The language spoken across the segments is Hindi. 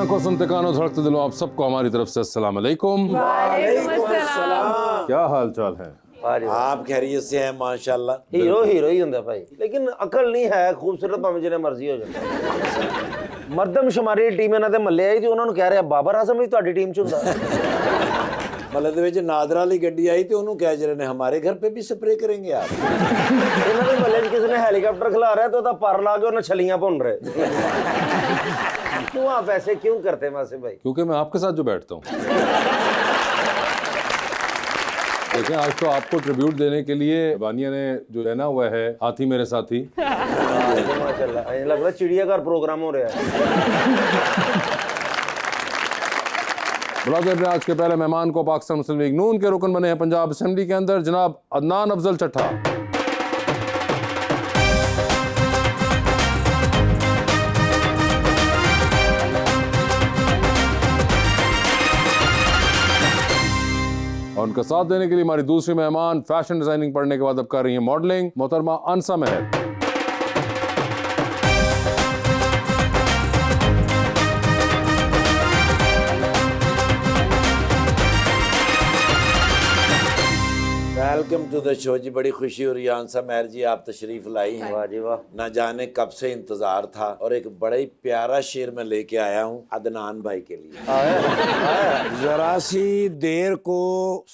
आंखों सुनते कानों धड़कते दिलों, आप सबको हमारी तरफ से अस्सलाम वालेकुम। क्या हाल चाल है? आप खैरियत से हैं? माशाल्लाह। हीरो हीरो ही ਹੁੰਦਾ ਭਾਈ, ਲੇਕਿਨ ਅਕਲ ਨਹੀਂ ਹੈ। ਖੂਬਸੂਰਤ ਭਾਵੇਂ ਜਿਹਨੇ ਮਰਜ਼ੀ ਹੋ ਜਾਵੇ। ਮਰਦਮਸ਼ੁਮਾਰੀ ਟੀਮ ਇਹਨਾਂ ਦੇ ਮੱਲੇ ਆਈ ਤੇ ਉਹਨਾਂ ਨੂੰ ਕਹਿ ਰਿਹਾ ਬਾਬਰ ਆਜ਼ਮ ਵੀ ਤੁਹਾਡੀ ਟੀਮ ਚ ਹੁੰਦਾ। ਮੱਲੇ ਦੇ ਵਿੱਚ ਨਾਦਰਾ ਵਾਲੀ ਗੱਡੀ ਆਈ ਤੇ ਉਹਨੂੰ ਕਹਿ ਜਿਹੜੇ ਨੇ ਹਮਾਰੇ ਘਰ पे भी स्प्रे करेंगे आप। ਇਹਨਾਂ ਦੇ ਮੱਲੇ 'ਚ ਕਿਸੇ ਨੇ ਹੈਲੀਕਾਪਟਰ ਖਿਲਾ ਰਿਹਾ ਤੇ ਉਹਦਾ ਪਰ ਲਾ ਕੇ ਉਹਨਾਂ ਛਲੀਆਂ ਭੁੰਨ ਰਹੇ। क्यों आप ऐसे क्यों करते हैं वासिफ भाई? क्योंकि मैं आपके साथ जो बैठता हूँ। देखें, आज तो आपको ट्रिब्यूट देने के लिए बानिया ने जो रहना हुआ है हाथी मेरे साथी। माशाल्लाह, ऐसा लग रहा है चिड़ियाघर प्रोग्राम हो रहा है। बुला देते हैं आज के पहले मेहमान को। पाकिस्तान मुस्लिम लीग नून के रुकन बने हैं पंजाब असेंबली के अंदर जनाब अदनान अफजल चट्ठा। और उनका साथ देने के लिए हमारी दूसरी मेहमान फैशन डिजाइनिंग पढ़ने के बाद अब कर रही हैं मॉडलिंग, मोहतरमा अनसा महर। वेलकम टू द शो जी। बड़ी खुशी हो रही है आंसा महर जी, आप तशरीफ लाई हैं। वाह जी वाह। ना जाने कब से इंतजार था और एक बड़ा ही प्यारा शेर मैं लेके आया हूँ अदनान भाई के लिए। जरा सी देर को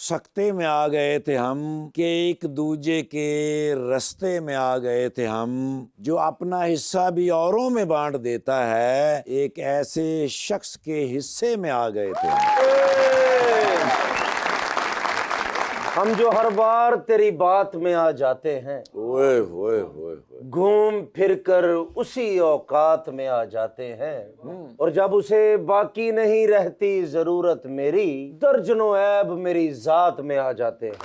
सख्ते में आ गए थे हम कि एक दूजे के रास्ते में आ गए थे हम, जो अपना हिस्सा भी औरों में बांट देता है, एक ऐसे शख्स के हिस्से में आ गए थे हम जो हर बार तेरी बात में आ जाते हैं, ओए होए होए होए। घूम फिर कर उसी औकात में आ जाते हैं, और जब उसे बाकी नहीं रहती जरूरत मेरी, दर्जनों ऐब मेरी जात में आ जाते हैं।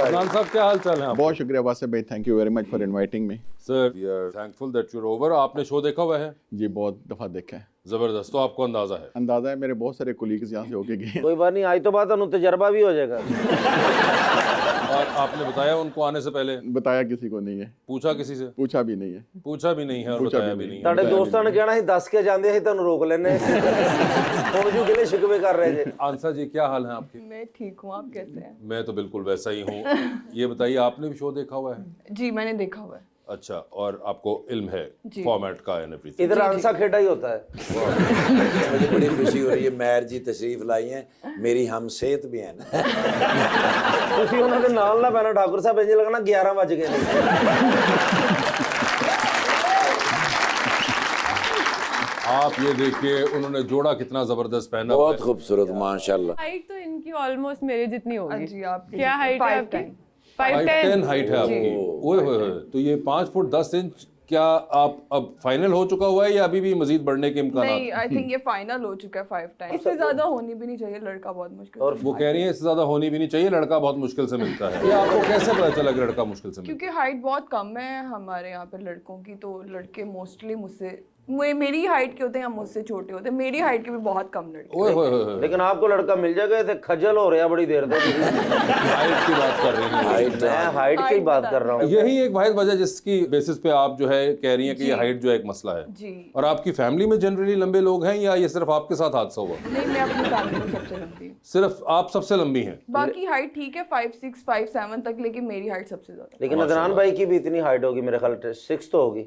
अदनान साहब, क्या हाल चाल है आप? बहुत शुक्रिया वासिफ भाई, thank you very much for inviting me. Sir, we are thankful that you are over. आपने शो देखा हुआ है? जी बहुत दफ़ा देखा है। जबरदस्त। तो आपको अंदाजा है? अंदाज़ा है, मेरे बहुत सारे कोलीग्स यहाँ से होके गए। कोई बात नहीं, आज तो बात तजर्बा भी हो जाएगा। और आपने बताया उनको आने से पहले? बताया किसी को नहीं है। पूछा किसी से? पूछा भी नहीं है। पूछा भी नहीं है और पूछा बताया भी भी नहीं है। ਤੁਹਾਡੇ ਦੋਸਤਾਂ ਨੇ ਕਹਿਣਾ ਸੀ ਦੱਸ ਕੇ ਜਾਂਦੇ ਸੀ ਤੁਹਾਨੂੰ ਰੋਕ ਲੈਣੇ। ਹੁਣ ਜੂ ਕਿਲੇ ਸ਼ਿਕਵੇ ਕਰ ਰਹੇ ਜੇ। आंसा जी, क्या हाल है आपके? मैं ठीक हूँ, आप कैसे हैं? मैं तो बिल्कुल वैसा ही हूँ। ये बताइए, आपने भी शो देखा हुआ है? जी, मैंने देखा हुआ है। अच्छा, और आपको इल्म है जी। फॉर्मेट का एंड एवरीथिंग? इधर आंसा खेड़ा ही होता है। मुझे बड़ी खुशी हो रही है, महर जी तशरीफ लाई हैं, मेरी हम सेहत भी है ना। ਤੁਸੀਂ ਉਹਨਾਂ ਦੇ ਨਾਲ ਨਾ ਪੈਣਾ ਠਾकुर ਸਾਹਿਬ, ਇੰਜ ਲੱਗਣਾ 11 ਵਜ ਗਏ ਨੇ। आप ये देखिए, उन्होंने जोड़ा कितना जबरदस्त पहना हुआ है। बहुत खूबसूरत माशाल्लाह। हाइट तो इनकी ऑलमोस्ट मेरे जितनी होगी। जी, आपकी क्या हाइट है 5'10" आपकी? 5'10" हाइट है आपकी। ओए होए होए, तो ये 5 फुट 10 इंच क्या आप अब फाइनल हो चुका हुआ है या अभी भी मजीद बढ़ने के इम्कान? नहीं, आई थिंक ये फाइनल हो चुका है 5 टाइम। इससे ज्यादा होनी भी नहीं चाहिए, लड़का बहुत मुश्किल। और वो कह रही है इससे ज्यादा होनी भी नहीं चाहिए, लड़का बहुत मुश्किल से मिलता है। ये आपको कैसे पता चला कि लड़का मुश्किल से मिलता क्योंकि हाइट बहुत कम है हमारे यहाँ पे लड़कों की, तो लड़के मोस्टली मुझसे मेरी हाइट के होते हैं या मुझसे छोटे होते हैं। मेरी हाइट के भी बहुत कम लड़के। है? ओए होए होए, लेकिन आपको लड़का मिल जाएगा तो खजल हो रहा बड़ी देर तक। हाइट की बात कर रही हैं। मैं हाइट की बात कर रहा हूँ। यही एक वाहिद वजह जिसकी बेसिस पे आप जो है कह रही हैं कि ये हाइट जो है एक मसला है। जी। और आपकी फैमिली में जनरली लंबे लोग हैं या ये सिर्फ आपके साथ हादसा हुआ? नहीं, मैं अपनी फैमिली में सबसे लंबी हूँ। सिर्फ आप सबसे लंबी हैं? बाकी हाइट ठीक है 5'6", 5'7" तक, लेकिन मेरी हाइट सबसे ज्यादा। लेकिन अदनान भाई की भी इतनी हाइट होगी मेरे ख्याल 6 तो होगी।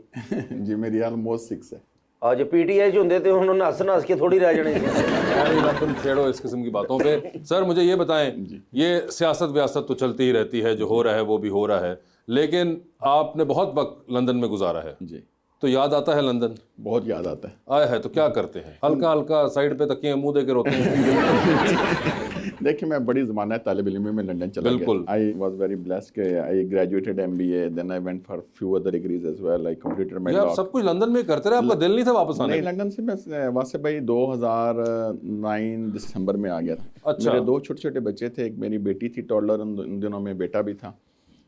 जी मेरी ऑलमोस्ट 6 है। आज पीटीआई जो होंगे तो उन्होंने हंस के थोड़ी रह जाने। यार तुम छेड़ो इस किस्म की बातों पे। सर मुझे ये बताएं, ये सियासत व्यासत तो चलती ही रहती है, जो हो रहा है वो भी हो रहा है, लेकिन आपने बहुत वक्त लंदन में गुजारा है, जी तो याद आता है लंदन? बहुत याद आता है। आया है तो क्या करते हैं? हल्का हल्का साइड पे तकिए मुंह दे के रोते हैं? देखिए मैं बड़ी ज़माना तालिब इल्म में लंदन चला गया। बिल्कुल। आई वाज वेरी ब्लेस्ड कि I graduated MBA, then I went for few other degrees as well, I completed my ये आप लॉ। सब कुछ लंदन में करते रहे, आपका दिल नहीं था वापस आने नहीं, का? लंदन से मैं वासिफ भाई 2009 दिसंबर में आ गया था। अच्छा। मेरे 2 छोटे छोटे बच्चे थे, एक मेरी बेटी थी टॉडलर, उन दिनों में बेटा भी था,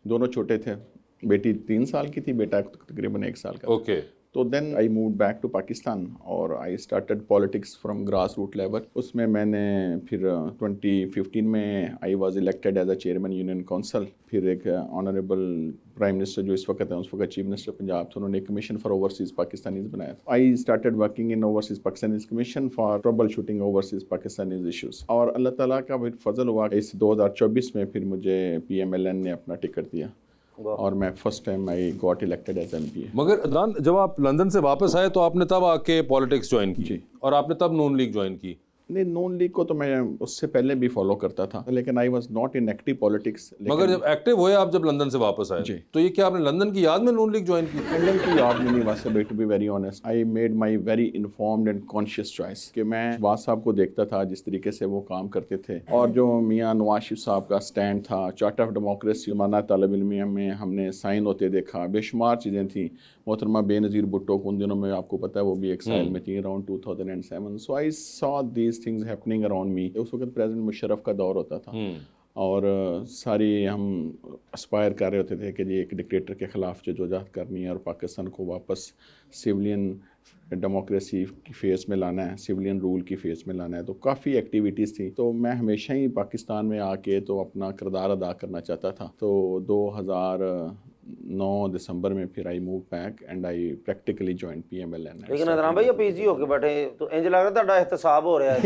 दोनों छोटे थे। बेटी 3 साल की थी, बेटा तकरीबन 1 साल का। ओके। तो then I move back to Pakistan और I started politics from grass root level. उसमें मैंने फिर 2015 में I was elected as a chairman union council. फिर एक ऑनरेबल प्राइम मिनिस्टर जो इस वक्त है, उस वक्त चीफ मिनिस्टर पंजाब थे, उन्होंने कमीशन फॉर ओवरसीज पाकिस्तानीज बनाया। I started working in overseas Pakistanis commission for trouble shooting overseas Pakistanis issues. और अल्लाह ताला का फिर फजल हुआ, इस 2024 में फिर मुझे PMLN ने अपना टिकट दिया और मैं first time I got elected as MP। मगर अदनान, जब आप लंदन से वापस आए तो आपने तब आके पॉलिटिक्स ज्वाइन की और आपने तब नून लीग ज्वाइन की? नहीं, नून लीग को तो मैं उससे पहले भी फॉलो करता था, लेकिन I was not in active politics. मगर जब एक्टिव हुए आप, जब लंदन से वापस आए, तो ये क्या आपने लंदन की याद में नून लीग ज्वाइन की? लंदन की याद में नहीं, वैसे to be very honest I made my very informed and conscious choice कि मैं शहबाज साहब को देखता था जिस तरीके से वो काम करते थे, और जो मियाँ नवाज शरीफ साहब का स्टैंड था, चार्टर ऑफ डेमोक्रेसी माना तालिब इल्मिया में हमने साइन होते देखा, बेशुमार चीज़ें थी। मोहतरमा बेनज़ीर भुट्टो को उन दिनों में आपको पता है वो भी एक्साइल में थी around 2007। So I saw these things happening around me. उस वक्त प्रेसिडेंट मुशर्रफ का दौर होता था और सारी हम एस्पायर कर रहे होते थे कि जी एक डिक्टेटर के ख़िलाफ़ जदोजहद करनी है और पाकिस्तान को वापस सिविलियन डेमोक्रेसी की फेस में लाना है, सिविलियन रूल की फेस में लाना है। तो काफ़ी एक्टिविटीज़ थी। तो मैं हमेशा ही पाकिस्तान में आके तो अपना किरदार अदा करना चाहता था। तो 2009 दिसंबर में फिर आई move back and I practically join PMLN। लेकिन अदनान भाई, पीजी होके बैठे तो इंज लग रहा था एहतसाब हो रहा है।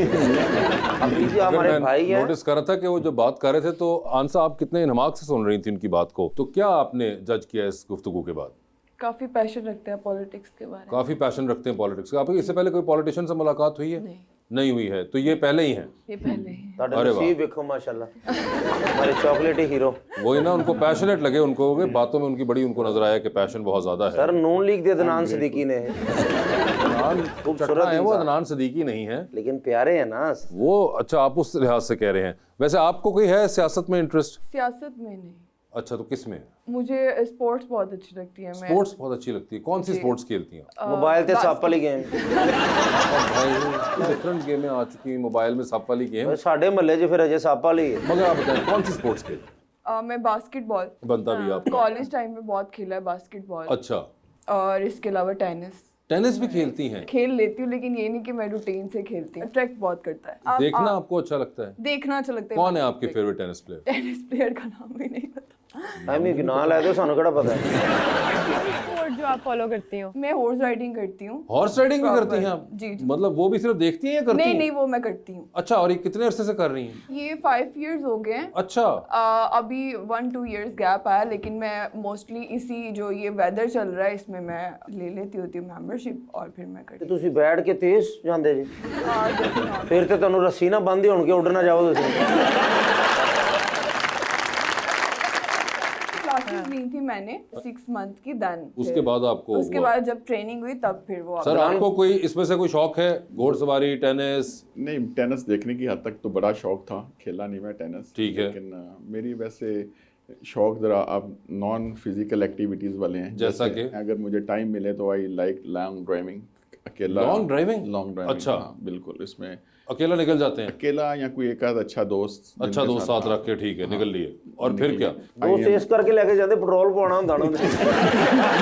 अब पीजी हमारे भाई हैं। नोटिस कर रहा था कि वो जब बात कर रहे थे तो आंसा आप कितने इन्हमाक से सुन रही थी उनकी बात को। तो क्या आपने जज किया इस गुफ्तगू के बाद? काफी पैशन रखते हैं पॉलिटिक्स के बारे में। काफी पैशन रखते हैं पॉलिटिक्स का। आपकी इससे पहले कोई पॉलिटिशियन से मुलाकात हुई है? नहीं हुई है। तो ये पहले ही हैं? ये पहले ही। ਤੁਹਾਡੇ ਨਸੀਬ ਵੇਖੋ माशाल्लाह, हमारे चॉकलेटी हीरो। वही ना, उनको पैशनेट लगे, उनको बातों में उनकी बड़ी उनको नजर आया कि पैशन बहुत ज्यादा है। सर नून लीग दे अदनान सदीकी ने खूबसूरत है वो, अदनान सदीकी नहीं है लेकिन प्यारे हैं ना वो। अच्छा, आप उस लिहाज से कह रहे हैं। वैसे आपको कोई है सियासत में इंटरेस्ट? सियासत में नहीं। अच्छा, तो किस में? मुझे स्पोर्ट्स बहुत अच्छी लगती है। मैं स्पोर्ट्स बहुत अच्छी लगती है। कौन सी स्पोर्ट्स खेलती हैं? मोबाइल ते सप वाली गेम। भाई डिफरेंट गेमें आ चुकी हैं मोबाइल में, सप वाली गेम। साडे महल्ले च फिर अजय सप वाली है। मगर आप बताएं कौन सी स्पोर्ट्स खेलती हैं? मैं बास्केटबॉल बनता भी आप? कॉलेज टाइम में बहुत खेला है बास्केटबॉल। अच्छा, और इसके अलावा टेनिस टेनिस भी खेलती हैं? खेल लेती हूँ, लेकिन ये नहीं कि मैं रूटीन से खेलती हूँ। अट्रैक्ट बहुत करता है। देखना आपको अच्छा लगता है? देखना अच्छा लगता है। कौन है आपके favourite tennis player? Tennis player का नाम भी नहीं पता। एमी की नाम ले दो, सानू केड़ा पता है। स्पोर्ट जो आप फॉलो करती हो? मैं हॉर्स राइडिंग करती हूँ। हॉर्स राइडिंग भी करती हैं आप? जी। मतलब वो भी सिर्फ देखती हैं या करती नहीं हैं? नहीं, वो मैं करती हूँ। अच्छा, और ये कितने अरसे से कर रही हैं? ये 5 years हो गए हैं। अच्छा। अभी 1-2 years गैप आया, लेकिन मैं मोस्टली इसी जो ये वेदर चल रहा है इसमें मैं ले लेती होती हूँ मेंबरशिप और फिर मैं करती हूँ। ਤੁਸੀਂ ਬੈਠ ਕੇ ਤੇਜ਼ ਜਾਂਦੇ ਜੀ? ਫਿਰ ਤੇ ਤੁਹਾਨੂੰ ਰੱਸੀ ਨਾ ਬੰਨ੍ਹਦੀ ਹੋਣਗੇ, ਉੱਡ ਨਾ ਜਾਓ ਤੁਸੀਂ। क्लासेस ली थी मैंने 6 month की, देन उसके बाद आपको उसके बाद जब ट्रेनिंग हुई तब फिर वो सर आपको कोई इसमें से कोई शौक है? घोड़सवारी, टेनिस? नहीं, टेनिस देखने की हद तक तो बड़ा शौक था, खेला नहीं मैं टेनिस। ठीक है। लेकिन मेरी वैसे शौक ज़रा अब नॉन फिजिकल एक्टिविटीज़ वाले हैं। जैसा कि अगर मुझे टाइम मिले तो आई लाइक लॉन्ग ड्राइविंग। अकेला लॉन्ग ड्राइविंग? लॉन्ग ड्राइविंग, अच्छा। हाँ, बिल्कुल। इसमें अकेला निकल जाते हैं? अकेला या कोई एक आध अच्छा दोस्त, अच्छा दोस्त साथ रख के, ठीक है, निकल लिए। और फिर क्या? दोस्त इस करके लेके जाते पेट्रोल पवाना ਹੁੰਦਾ ਨਾ